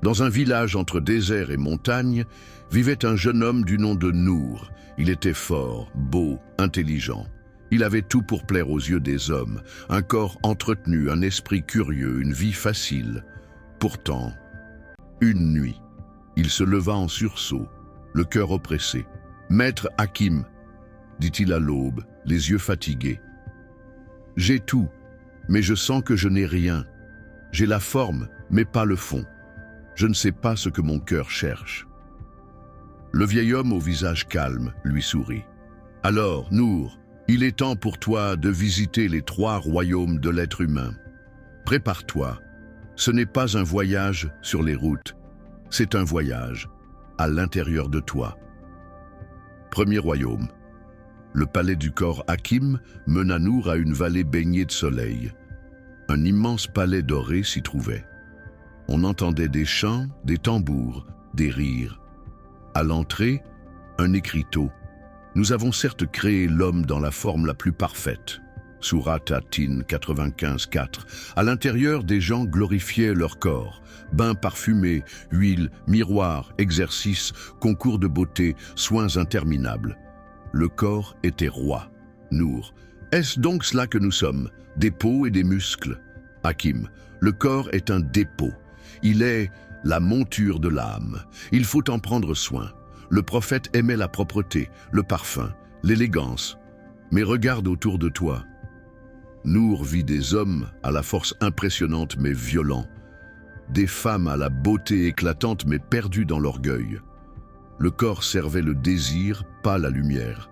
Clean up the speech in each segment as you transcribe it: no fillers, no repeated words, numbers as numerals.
Dans un village entre désert et montagne, vivait un jeune homme du nom de Nour. Il était fort, beau, intelligent. Il avait tout pour plaire aux yeux des hommes, un corps entretenu, un esprit curieux, une vie facile. Pourtant, une nuit, il se leva en sursaut, le cœur oppressé. « Maître Hakim », dit-il à l'aube, les yeux fatigués. « J'ai tout, mais je sens que je n'ai rien. J'ai la forme, mais pas le fond. Je ne sais pas ce que mon cœur cherche. » Le vieil homme au visage calme lui sourit. « Alors, Nour, il est temps pour toi de visiter les 3 royaumes de l'être humain. Prépare-toi. Ce n'est pas un voyage sur les routes, c'est un voyage à l'intérieur de toi. » Premier royaume. Le palais du corps Hakim mena Nour à une vallée baignée de soleil. Un immense palais doré s'y trouvait. On entendait des chants, des tambours, des rires. À l'entrée, un écriteau. « Nous avons certes créé l'homme dans la forme la plus parfaite. » Sourate At-Tin 95:4. À l'intérieur, des gens glorifiaient leur corps. Bains parfumés, huile, miroirs, exercices, concours de beauté, soins interminables. Le corps était roi. Nour. Est-ce donc cela que nous sommes? Des peaux et des muscles? Hakim. Le corps est un dépôt. Il est la monture de l'âme. Il faut en prendre soin. Le prophète aimait la propreté, le parfum, l'élégance. Mais regarde autour de toi. Nour vit des hommes à la force impressionnante mais violents. Des femmes à la beauté éclatante mais perdues dans l'orgueil. Le corps servait le désir, pas la lumière.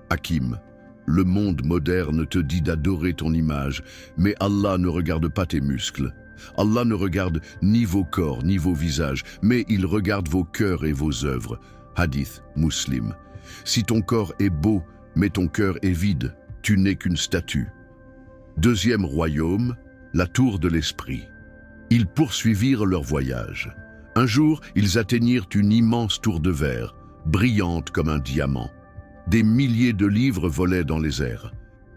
Hakim, le monde moderne te dit d'adorer ton image, mais Allah ne regarde pas tes muscles. Allah ne regarde ni vos corps, ni vos visages, mais il regarde vos cœurs et vos œuvres. Hadith Muslim. Si ton corps est beau, mais ton cœur est vide, tu n'es qu'une statue. Deuxième royaume, la tour de l'esprit. Ils poursuivirent leur voyage. Un jour, ils atteignirent une immense tour de verre, brillante comme un diamant. Des milliers de livres volaient dans les airs.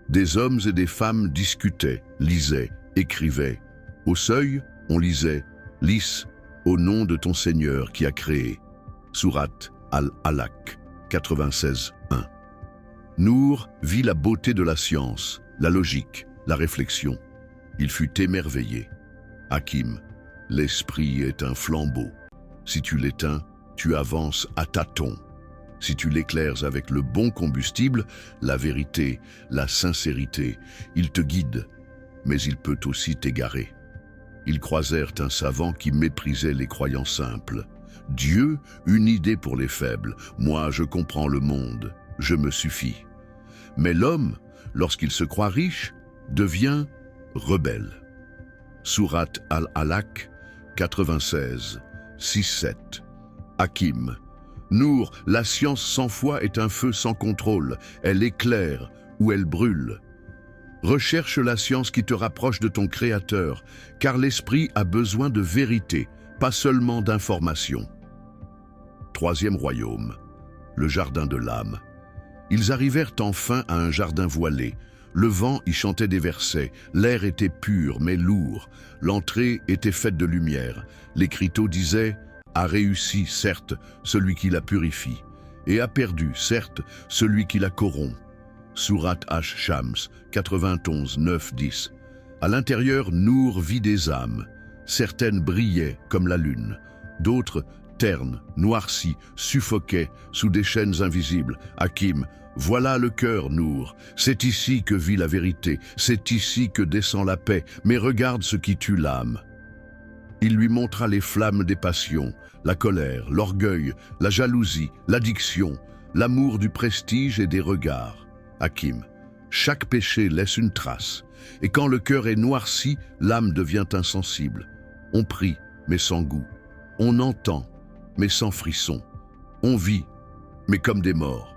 Des hommes et des femmes discutaient, lisaient, écrivaient. Au seuil, on lisait « Lis, au nom de ton Seigneur qui a créé ». Sourate Al-Alaq 96:1. Nour vit la beauté de la science, la logique, la réflexion. Il fut émerveillé. Hakim, l'esprit est un flambeau. Si tu l'éteins, tu avances à tâtons. Si tu l'éclaires avec le bon combustible, la vérité, la sincérité, il te guide, mais il peut aussi t'égarer. Ils croisèrent un savant qui méprisait les croyants simples. Dieu, une idée pour les faibles. Moi, je comprends le monde. Je me suffis. Mais l'homme, lorsqu'il se croit riche, devient rebelle. Sourate Al-Alaq 96, 6-7. Hakim. Nour, la science sans foi est un feu sans contrôle. Elle éclaire ou elle brûle. Recherche la science qui te rapproche de ton Créateur, car l'esprit a besoin de vérité, pas seulement d'information. Troisième royaume, le jardin de l'âme. Ils arrivèrent enfin à un jardin voilé. Le vent y chantait des versets, l'air était pur mais lourd, l'entrée était faite de lumière. L'écriteau disait « A réussi, certes, celui qui la purifie, et a perdu, certes, celui qui la corrompt. » Sourate Ash-Shams 91, 9, 10. À l'intérieur, Nour vit des âmes. Certaines brillaient comme la lune, d'autres ternes, noircies, suffoquaient sous des chaînes invisibles. Hakim, voilà le cœur, Nour. C'est ici que vit la vérité, c'est ici que descend la paix, mais regarde ce qui tue l'âme. Il lui montra les flammes des passions, la colère, l'orgueil, la jalousie, l'addiction, l'amour du prestige et des regards. Hakim, chaque péché laisse une trace, et quand le cœur est noirci, l'âme devient insensible. On prie, mais sans goût. On entend, mais sans frisson. On vit, mais comme des morts.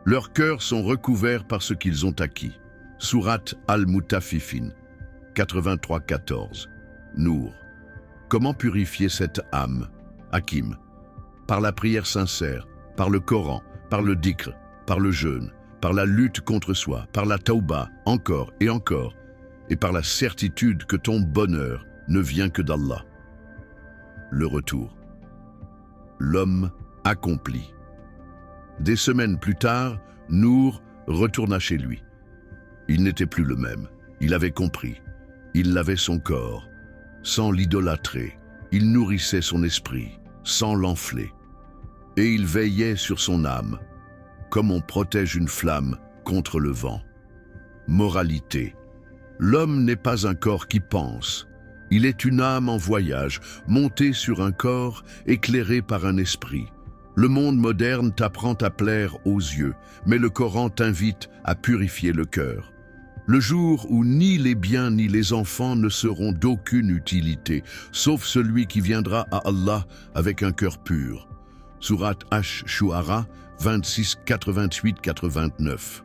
Leurs cœurs sont recouverts par ce qu'ils ont acquis. Sourate Al-Mutaffifin 83-14. Nour. Comment purifier cette âme? Hakim. Par la prière sincère, par le Coran, par le dhikr, par le jeûne, par la lutte contre soi, par la tauba, encore et encore, et par la certitude que ton bonheur ne vient que d'Allah. le retour. L'homme accompli. Des semaines plus tard, Nour retourna chez lui. Il n'était plus le même. Il avait compris. Il lavait son corps. Sans l'idolâtrer, il nourrissait son esprit, sans l'enfler. Et il veillait sur son âme, comme on protège une flamme contre le vent. Moralité. L'homme n'est pas un corps qui pense. Il est une âme en voyage, montée sur un corps, éclairée par un esprit. Le monde moderne t'apprend à plaire aux yeux, mais le Coran t'invite à purifier le cœur. Le jour où ni les biens ni les enfants ne seront d'aucune utilité, sauf celui qui viendra à Allah avec un cœur pur. Sourate Ash-Shu'ara 26, 88-89.